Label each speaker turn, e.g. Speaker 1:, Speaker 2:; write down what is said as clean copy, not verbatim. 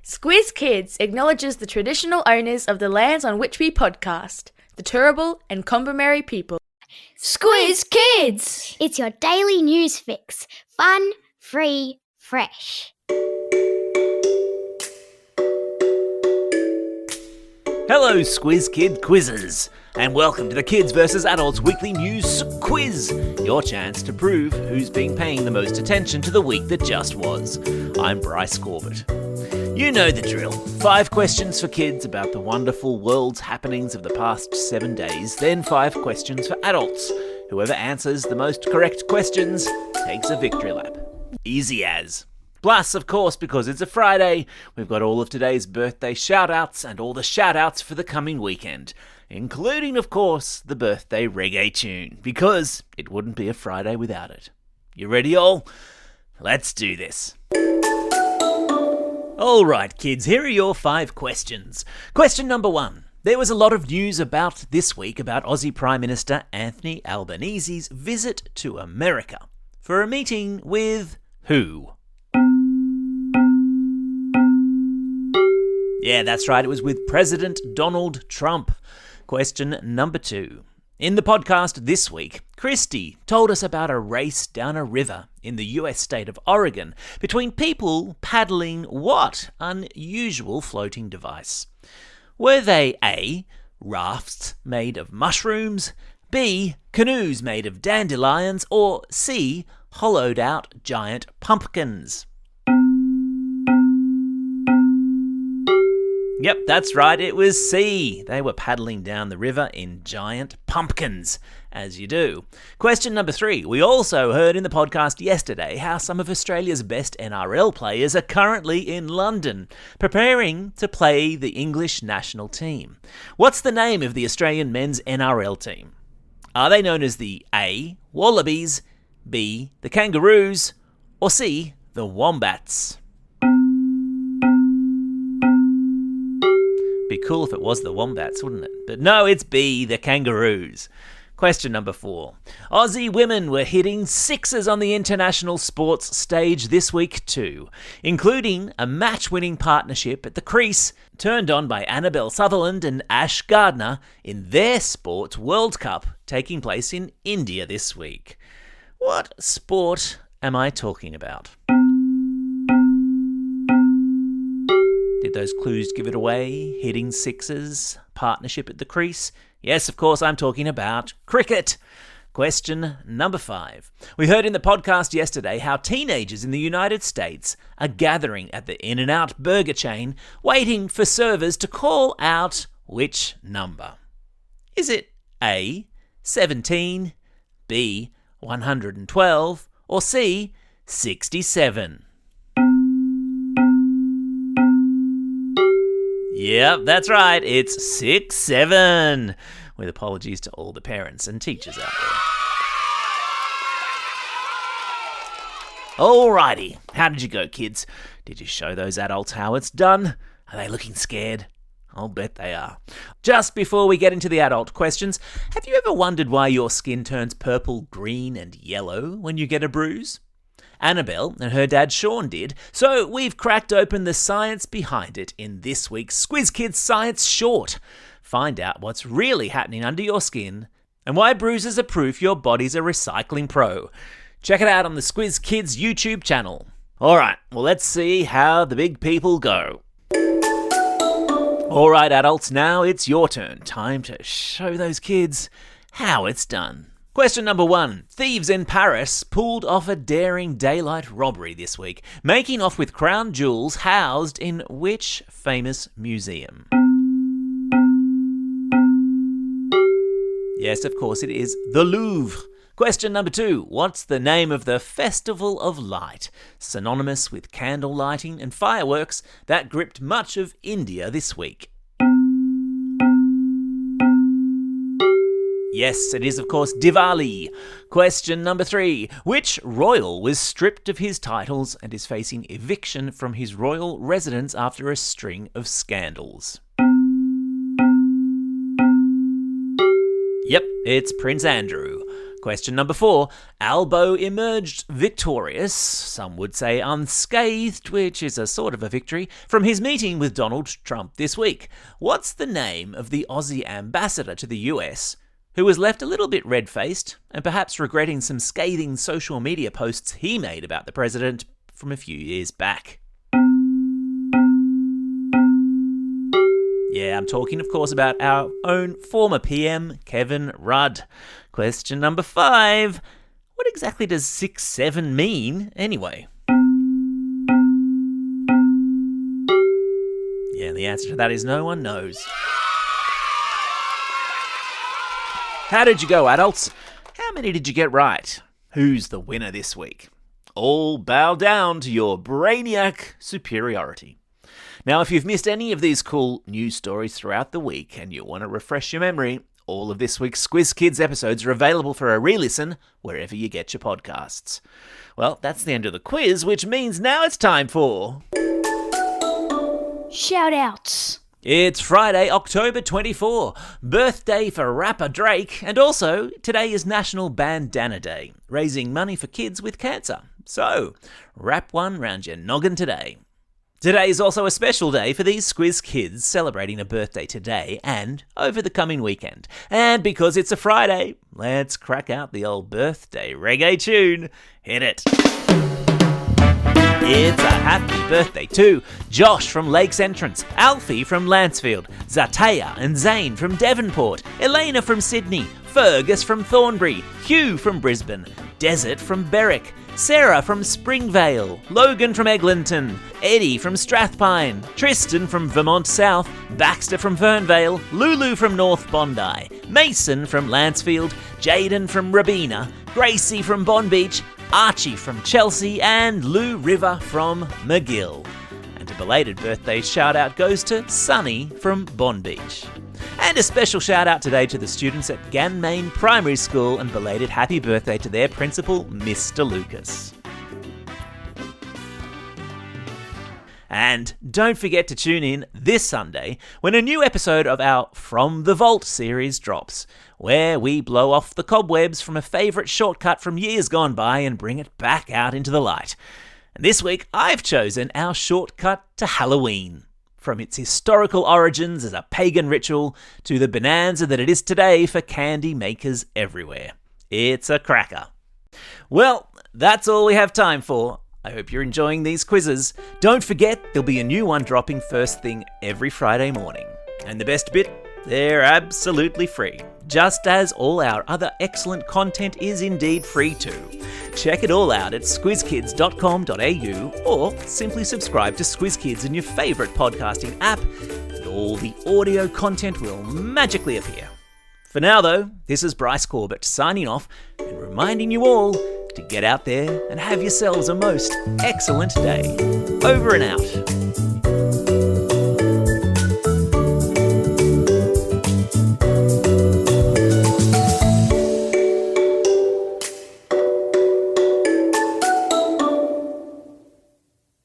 Speaker 1: Squiz Kids acknowledges the traditional owners of the lands on which we podcast, the Turrbal and Kombumerri people.
Speaker 2: Squiz Kids!
Speaker 3: It's your daily news fix. Fun, free, fresh.
Speaker 4: Hello, Squiz Kid Quizzes, and welcome to the Kids vs. Adults Weekly News Quiz, your chance to prove who's been paying the most attention to the week that just was. I'm Bryce Corbett. You know the drill. 5 questions for kids about the wonderful world's happenings of the past 7 days, then 5 questions for adults. Whoever answers the most correct questions takes a victory lap. Easy as. Plus, of course, because it's a Friday, we've got all of today's birthday shout-outs and all the shout-outs for the coming weekend, including, of course, the birthday reggae tune, because it wouldn't be a Friday without it. You ready, all? Let's do this. Alright, kids, here are your 5 questions. Question number 1. There was a lot of news about this week about Aussie Prime Minister Anthony Albanese's visit to America for a meeting with who? Yeah, that's right, it was with President Donald Trump. Question number 2. In the podcast this week, Christy told us about a race down a river in the US state of Oregon between people paddling what unusual floating device? Were they A, rafts made of mushrooms, B, canoes made of dandelions, or C, hollowed out giant pumpkins? Yep, that's right, it was C. They were paddling down the river in giant pumpkins, as you do. Question number 3. We also heard in the podcast yesterday how some of Australia's best NRL players are currently in London, preparing to play the English national team. What's the name of the Australian men's NRL team? Are they known as the A, Wallabies, B, the Kangaroos, or C, the Wombats? Be cool if it was the Wombats, wouldn't it? But no, it's B, the Kangaroos. Question number 4. Aussie women were hitting sixes on the international sports stage this week too, including a match-winning partnership at the crease turned on by Annabelle Sutherland and Ash Gardner in their Sports World Cup taking place in India this week. What sport am I talking about? Did those clues give it away? Hitting sixes, partnership at the crease? Yes, of course, I'm talking about cricket. Question number 5. We heard in the podcast yesterday how teenagers in the United States are gathering at the In-N-Out burger chain, waiting for servers to call out which number? Is it A, 17, B, 112, or C, 67? Yep, that's right, it's 6-7. With apologies to all the parents and teachers out there. Alrighty, how did you go, kids? Did you show those adults how it's done? Are they looking scared? I'll bet they are. Just before we get into the adult questions, have you ever wondered why your skin turns purple, green, and yellow when you get a bruise? Annabelle and her dad Sean did, so we've cracked open the science behind it in this week's Squiz Kids Science Short. Find out what's really happening under your skin and why bruises are proof your body's a recycling pro. Check it out on the Squiz Kids YouTube channel. Alright, well let's see how the big people go. Alright adults, now it's your turn. Time to show those kids how it's done. Question number 1. Thieves in Paris pulled off a daring daylight robbery this week, making off with crown jewels housed in which famous museum? Yes, of course, it is the Louvre. Question number 2. What's the name of the Festival of Light, synonymous with candle lighting and fireworks, that gripped much of India this week? Yes, it is of course Diwali. Question number 3. Which royal was stripped of his titles and is facing eviction from his royal residence after a string of scandals? Yep, it's Prince Andrew. Question number 4. Albo emerged victorious, some would say unscathed, which is a sort of a victory, from his meeting with Donald Trump this week. What's the name of the Aussie ambassador to the US who was left a little bit red-faced and perhaps regretting some scathing social media posts he made about the president from a few years back? Yeah, I'm talking, of course, about our own former PM, Kevin Rudd. Question number 5. What exactly does 6'7" mean, anyway? Yeah, the answer to that is no one knows. How did you go, adults? How many did you get right? Who's the winner this week? All bow down to your brainiac superiority. Now, if you've missed any of these cool news stories throughout the week and you want to refresh your memory, all of this week's Squiz Kids episodes are available for a re-listen wherever you get your podcasts. Well, that's the end of the quiz, which means now it's time for...
Speaker 2: Shout-outs.
Speaker 4: It's Friday, October 24, birthday for rapper Drake, and also today is National Bandana Day, raising money for kids with cancer. So, wrap one round your noggin today. Today is also a special day for these Squiz Kids celebrating a birthday today and over the coming weekend. And because it's a Friday, let's crack out the old birthday reggae tune. Hit it. It's a happy birthday to Josh from Lakes Entrance, Alfie from Lancefield, Zataya and Zane from Devonport, Elena from Sydney, Fergus from Thornbury, Hugh from Brisbane, Desert from Berwick, Sarah from Springvale, Logan from Eglinton, Eddie from Strathpine, Tristan from Vermont South, Baxter from Fernvale, Lulu from North Bondi, Mason from Lancefield, Jaden from Rabina, Gracie from Bonbeach, Archie from Chelsea, and Lou River from McGill. And a belated birthday shout out goes to Sunny from Bonbeach. And a special shout out today to the students at Ganmain Primary School, and belated happy birthday to their principal, Mr. Lucas. And don't forget to tune in this Sunday when a new episode of our From the Vault series drops, where we blow off the cobwebs from a favourite shortcut from years gone by and bring it back out into the light. And this week I've chosen our shortcut to Halloween. From its historical origins as a pagan ritual to the bonanza that it is today for candy makers everywhere. It's a cracker. Well, that's all we have time for. I hope you're enjoying these quizzes. Don't forget, there'll be a new one dropping first thing every Friday morning. And the best bit, they're absolutely free, just as all our other excellent content is indeed free too. Check it all out at squizkids.com.au or simply subscribe to Squiz Kids in your favourite podcasting app and all the audio content will magically appear. For now though, this is Bryce Corbett signing off and reminding you all to get out there and have yourselves a most excellent day. Over and out.